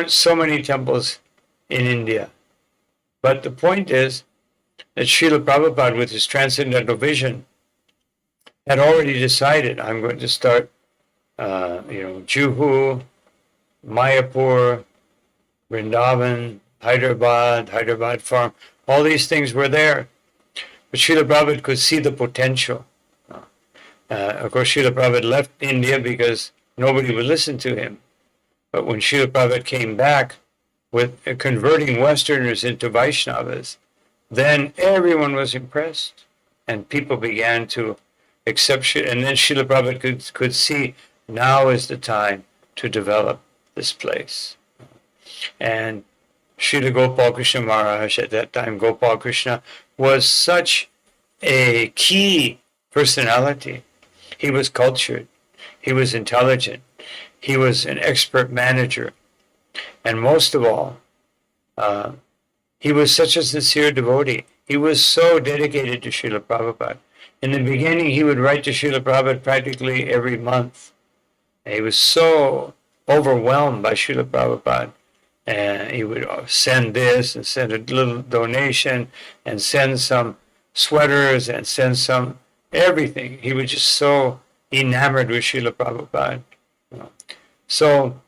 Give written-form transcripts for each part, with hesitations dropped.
so many temples in India. But the point is that Srila Prabhupada, with his transcendental vision, had already decided, I'm going to start, Juhu, Mayapur, Vrindavan, Hyderabad Farm, all these things were there. But Srila Prabhupada could see the potential. Of course, Srila Prabhupada left India because nobody would listen to him. But when Srila Prabhupada came back with converting Westerners into Vaishnavas, then everyone was impressed and people began to accept it. And then Srila Prabhupada could see now is the time to develop this place. And Srila Gopal Krishna Maharaj, at that time, Gopal Krishna, was such a key personality. He was cultured. He was intelligent. He was an expert manager. And most of all, he was such a sincere devotee. He was so dedicated to Srila Prabhupada. In the beginning, he would write to Srila Prabhupada practically every month. And he was so overwhelmed by Srila Prabhupada. And he would send this and send a little donation and send some sweaters and send some everything. He was just so enamored with Srila Prabhupada. So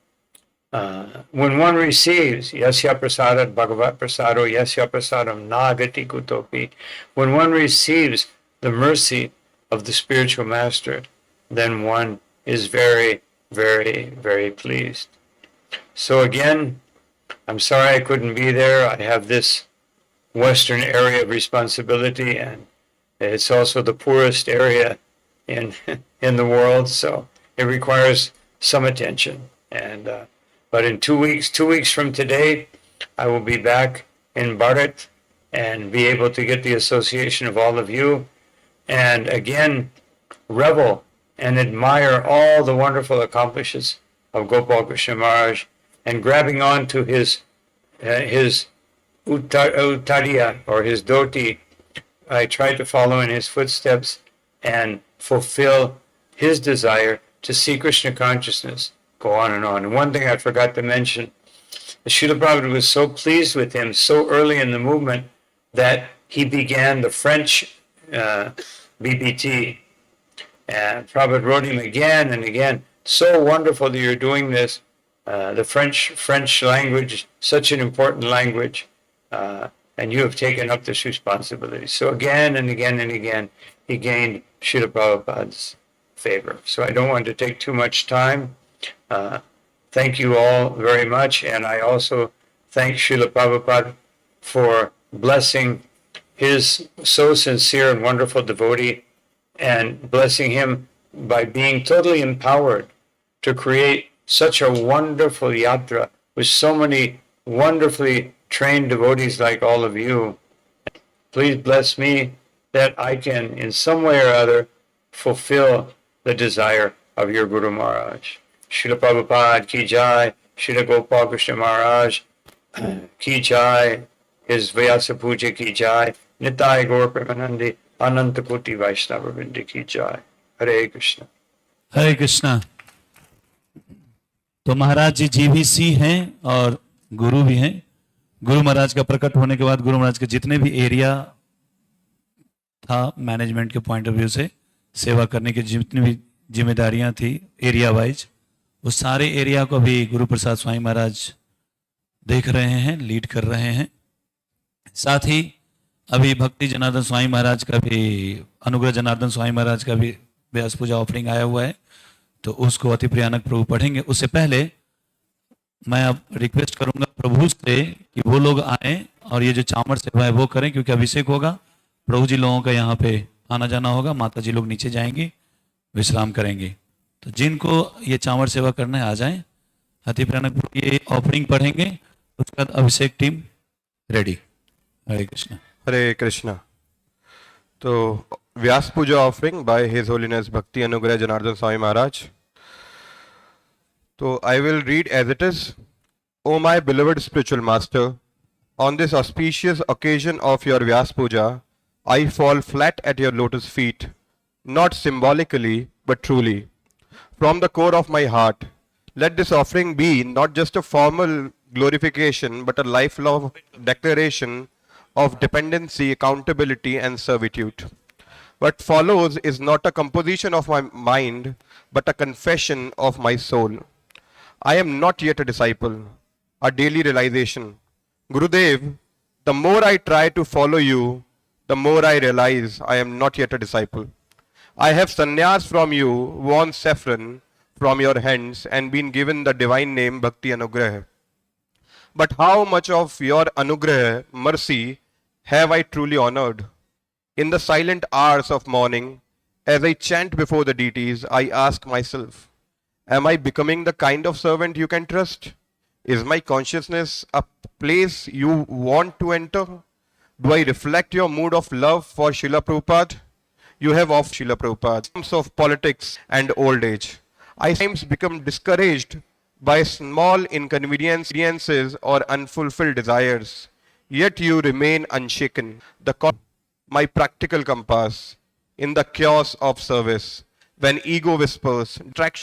when one receives Yasya Prasadat Bhagavat Prasado Yasya Prasadam Nagati Kutopi, when one receives the mercy of the spiritual master, then one is very, very, very pleased. So again, I'm sorry I couldn't be there. I have this western area of responsibility, and it's also the poorest area in the world, so it requires some attention. And but in 2 weeks from today, I will be back in Bharat and be able to get the association of all of you, and again revel and admire all the wonderful accomplishments of Gopal Krishna Maharaj, and grabbing on to his uttariya, or his dhoti. I try to follow in his footsteps and fulfill his desire to see Krishna consciousness go on and on. And one thing I forgot to mention, Srila Prabhupada was so pleased with him so early in the movement that he began the French BBT. And Prabhupada wrote him again and again, so wonderful that you're doing this. The French language, such an important language, and you have taken up this responsibility. So again and again and again, he gained Srila Prabhupada's favor. So I don't want to take too much time. Thank you all very much, and I also thank Srila Prabhupada for blessing his so sincere and wonderful devotee, and blessing him by being totally empowered to create such a wonderful yatra with so many wonderfully trained devotees like all of you. Please bless me that I can, in some way or other, fulfill the desire of your Guru Maharaj. Srila Prabhupada ki jai, Srila Gopal Krishna Maharaj ki jai, his Vyasa Puja ki jai, Nitai Gaur Premanandi, Ananta Koti Vaishnava Vrinda ki jai. Hare Krishna. हरे कृष्णा। तो महाराज जी GVC हैं और गुरु भी हैं। गुरु महाराज का प्रकट होने के बाद गुरु महाराज के जितने भी एरिया था मैनेजमेंट के पॉइंट ऑफ व्यू से सेवा करने की जितनी भी जिम्मेदारियां थी एरिया वाइज, वो सारे एरिया को भी गुरु प्रसाद स्वामी महाराज देख रहे हैं, लीड कर रहे हैं। साथ ही अभी भक्ति जनार्दन स्वामी महाराज का भी, अनुग्रह जनार्दन स्वामी महाराज का भी व्यास पूजा ऑफरिंग आया हुआ है, तो उसको अति प्रियानक प्रभु पढ़ेंगे। उससे पहले मैं अब रिक्वेस्ट करूंगा प्रभु से कि वो लोग आए और ये जो चामर सेवा है वो करें, क्योंकि अभिषेक होगा, प्रभु जी लोगों का यहाँ पे आना जाना होगा, माता जी लोग नीचे जाएंगे, विश्राम करेंगे। तो जिनको ये चामर सेवा करना है आ जाएं। अति प्रियानक प्रभु ये ऑफरिंग पढ़ेंगे, उसके बाद अभिषेक टीम रेडी। हरे कृष्णा। हरे कृष्णा। तो व्यास पूजा ऑफरिंग बाय हिज होलीनेस भक्ति अनुग्रह Janardan Swami Maharaj. So I will read as it is. O my beloved spiritual master, on this auspicious occasion of your Vyas Puja, I fall flat at your lotus feet, not symbolically, but truly. From the core of my heart, let this offering be not just a formal glorification, but a lifelong declaration of dependency, accountability, and servitude. What follows is not a composition of my mind, but a confession of my soul. I am not yet a disciple, a daily realization. Gurudev, the more I try to follow you, the more I realize I am not yet a disciple. I have sannyas from you, worn saffron from your hands, and been given the divine name Bhakti Anugrah. But how much of your Anugrah, mercy, have I truly honored? In the silent hours of morning, as I chant before the deities, I ask myself, am I becoming the kind of servant you can trust? Is my consciousness a place you want to enter? Do I reflect your mood of love for Srila Prabhupada? You have off Srila Prabhupada. In terms of politics and old age, I sometimes become discouraged by small inconveniences or unfulfilled desires. Yet you remain unshaken. My practical compass in the chaos of service. When ego whispers, distraction